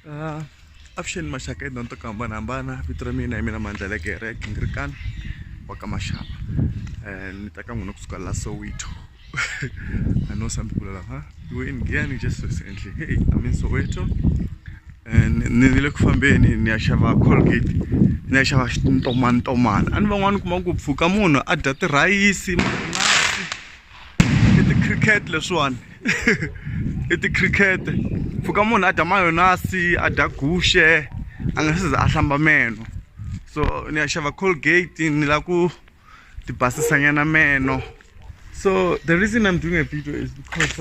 Avuxeni maxaka hi to hambanahambana vito ra mina hi mina Mandlela Gerek Ngirikani wa ka Mashava ni ta ka n'wina kusuka la Soweto. I know some people are like, huh? You were in Guyana just recently. Hey, I'm in Soweto. And ni le ku fambeni ni ya xava Colgate, ni ya xava xintomantomana. A ni van'wani kuma ku pfuka munhu a dya tirhayisi, manasi, i ti-cricket leswiwani. I ti-cricket. Pfuka munhu a dya mayonasi, a dya guxe, a nga se za a hlamba meno. So ni ya xava Colgate ni la ku ti basisanyana meno. So the reason I'm doing a video is because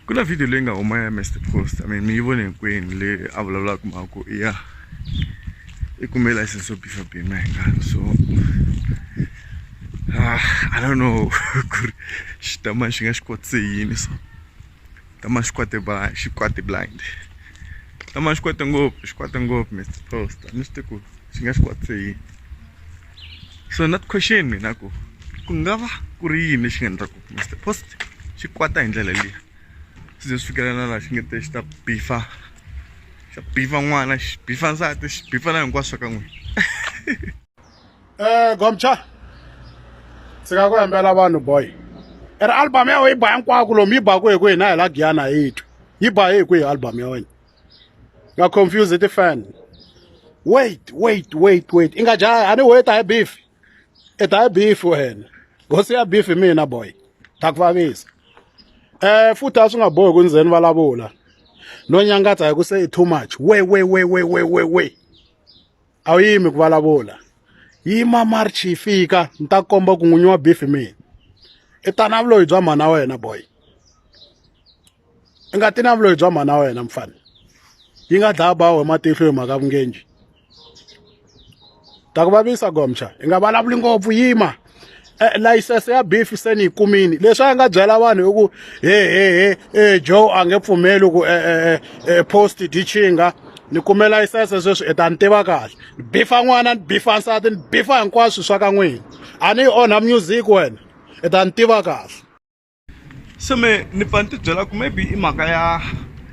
kuna video leyi nga huma ya Mr Post. I mean mi yi vone hinkwenu leyi a vulavulaka mhaka iya I kume license yo bifa bini mahingani. So I don't know ku ri xitama xi nga xi kotise yini. So tama xi kwate blind. Tama xi kwate ngopfu Mr Post. A ni swi tivi ku xi nga xi kwatise yini. So not question mina ku nga va ku ri yini lexi nga endla ku Mr Post xi kwata hi ndlela leyi. Swi fikelela laha xi nga te xi ta bifa n'wana, xi bifa nsati, xi bifa na hinkwaswo ka n'wina. Gomcha sika ku hembela vanhu boy. Eri album ya wena yi ba hinkwako lomu yi baku hi kwihi na hi la Guyana hi twi. Yi ba hi kwihi album ya wena? Nga confuse ti fan. Wait. I nga jahi a ni wait hi beef. I ta hi beef wena. Gosi ya beef mina boy. Ta ku vavisa. Futhi a swi nga bohi ku ndzeni vulavula. No nyangatsa hi ku se too much. We. A wu yimi ku vulavula. Yima march yi fika ni ta komba ku n'winyi wa beef mina. I ta na vuloyi bya mhana wena boy. I nga ti na vuloyi bya mhana wena mfana. Yi nga dlaya bawe matihlo hi mhaka vungenji. Ta ku vavisa Gomcha. I nga vulavuli ngopfu yima. License ya beef se ni yi kumini. Leswi a nga byela vanhu hi ku Joe a nge pfumeli ku post dichinga. Ni kume license sweswi I ta ni tiva kahle. Ni bifa n'wana, ni bifa nsati, ni bifa hinkwaswo swa ka n'wina. A ni onha music wena. I ta ni tiva kahle. So ni pfa ni ti byela ku maybe I mhaka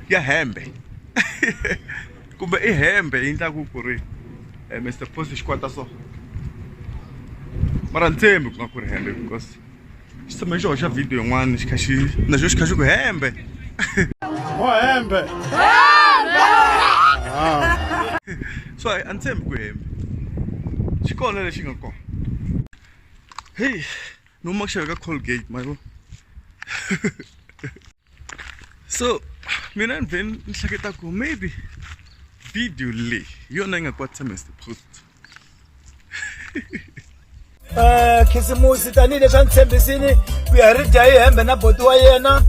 ya hembe. Kumbe I hembe yi endlaku ku ri Mr Post xi kwata so. Mara ni tshembi ku nga ku ri hembe because xi tshame xi hoxa video yin'wana xi kha xi ku hembe. Hembe. So a ni tshembi ku hembe. Xi kona lexi nga kona. Hey, no huma ku xaveka Colgate ma vo. So mina ni vhe ni hleketa ku maybe video leyi hi yona yi nga kwatisa Mr Post. Khisimusi tanihi leswi a ni tshembisini ku ya ri dya hi hembe na boti wa yena,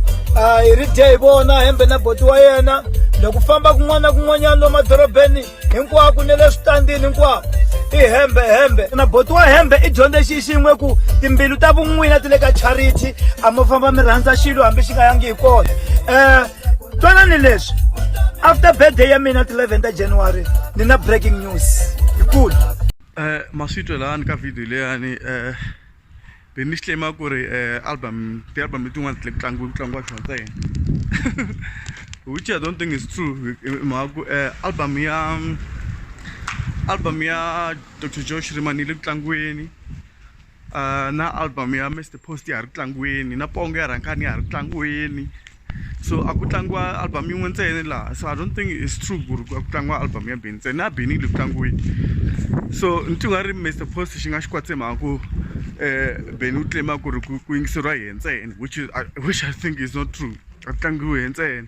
hi ri dya hi vona hembe na boti wa yena. Loko famba kun'wana na kun'wanyana lomu madorobeni hinkwako ni le switandini hinkwako I hembe na boti wa hembe I dyondze xin'we ku timbilu ta vun'wina ti le ka charity a mo famba mi rhandza xilo hambi xi nga yangi hi kona. Twanani leswi after birthday ya mina 11 ta January ni na breaking news ikulu. Maswitwe lani ka video leyani be ni claima ku ri album tin'wana ti le ku tlangiwa xona ntsena. Which I don't think is true. Album ya Dr Josh Rimani le ku tlangiweni. Na album ya Mr Post ya ri tlangiweni, na pongo ya Rankani ya ri tlangiweni. So a ku tlangiwa album yin'we ntsena laha. So I don't think it's true ku ri ku tlangiwa album ya Beni ntsena, na Beni le ku tlangiweni. So ni nga ri Mr Post xi nga xi kwatse mhaka ku Beni u claima ku ri ku yingiseriwa hi ntsena, which I think is not true. A tlangiwe hi ntsena.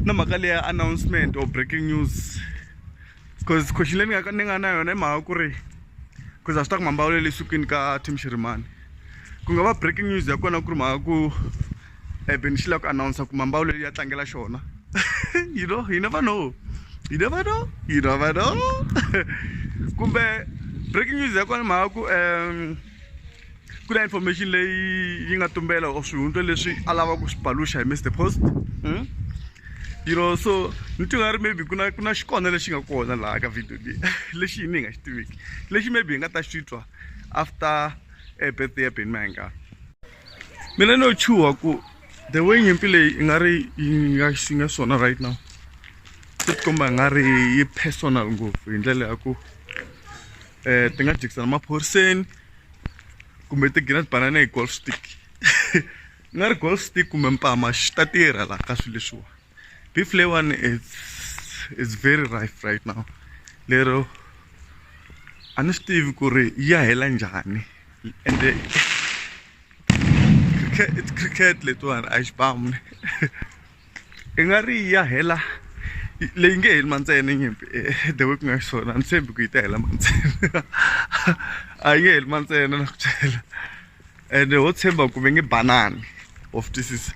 Na mhaka leya announcement or breaking news, because question leyi ni nga na yona I mhaka ku ri because a swi ta ku mambawulelo le sukeni ka Tim Shirimani ku nga va breaking news ya kona ku ri mhaka ku Beni xi lava ku announce ku mambawulelo ya tlangela xona. You never know. Kumbe breaking news ya kona mhaka ku na information leyi yi nga tumbela or swihundla leswi a lava ku swi paluxa hi Mr Post. So ni nga ri maybe kuna xikona lexi nga kona laha ka video leyi lexi yini hi nga xi tiviki, lexi maybe hi nga ta xi twa after birthday ya Beni Mahingani. Mina no chuha ku the way nyimpi leyi i nga ri yi nga swona right now ti komba nga ri yi personal ngopfu hi ndlela ya ku ti nga jikisana maphoriseni kumbe ti gina banana hi golf stick nga ri golf stick kumbe mpama xi ta tirha laha ka swilo leswiwa beef leyiwani is very rife right now lero a ni swi tivi ku ri ya hela njhani ende cricket letiwani a xipamuni i nga ri ya hela leyi nge heli mantsena nyimpi the way ku nga xiswona a ni tshembi ku yi ta hela mantsena a yi nge heli mantsena na ku chela ende ho tshemba ku ve nge banani of twisisa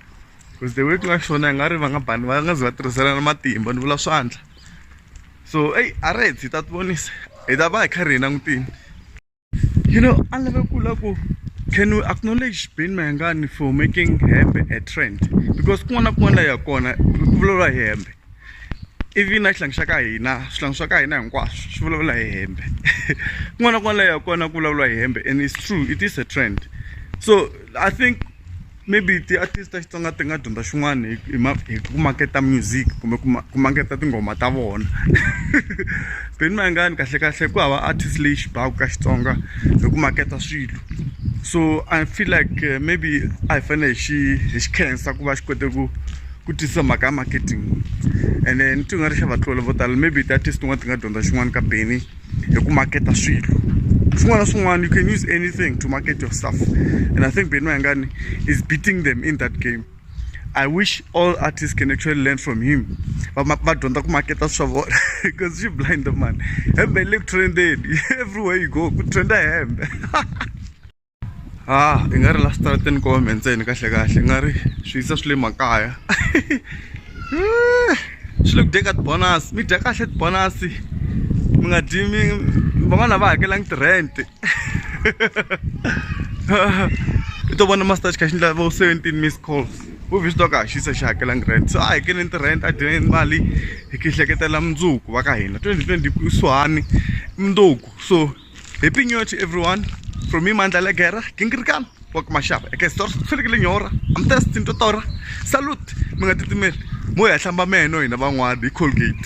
because the way ku nga xiswona i nga ri va nga ze va tirhisana na matimba ni vula swandla so a ri hi ta ti vonisa hi ta va hi karhi hi langutini you know a ni lave ku la ku can we acknowledge Benny Mayengani for making hembe a trend because kun'wana na kun'wana ya kona ku vulavula hi hembe even na xihlangi xa ka hina swihlangi swa ka hina hinkwaswo swi vulavula hi hembe kun'wana na kun'wana ya kona ku vulavula hi hembe and it's true it is a trend so I think maybe ti-artist ta Xitsonga ti nga dyondza xin'wana hi ku maketa music kumbe ku maketa tinghoma ta vona Benny Mayengani kahle ku hava artist leyi xibaka ka Xitsonga hi ku maketa swilo so I feel like maybe a hi fanele hi xi khensa ku va xi kote ku tisa mhaka ya marketing and then ti nga ri xa vatloli vo tala maybe ti-artist tin'wana ti nga dyondza xin'wana ka Benny hi ku maketa swilo swin'wana na swin'wana you can use anything to market your stuff and I think Benny Mayengani is beating them in that game. I wish all artists can actually learn from him va dyondza ku maketa swa vona because she blind the man hembe le ku trendeni everywhere you go ku trenda hembe i nga ri la straateni ko hembe ntsena kahle i nga ri swi yisa swi le makaya swi le ku dyeka tibonus mi dya kahle tibonus mi nga dyi van'wana va hakelangi ti-rent i to vona master xikha xi ndla vo 17 missed calls uvhi swi twa ka xisa xi hakelangi rent so a hakeleni ti-rent a dyeni mali hi ki hleketela mundzuku va ka hina 2020 kusuhani mundzuku so happy new year to everyone from me Mandla Legera Kingirkan wak mashaba eke stor sirikile nyora am testing to tora salute mi nga titimeli mo ya hlamba meno hina van'wani Colgate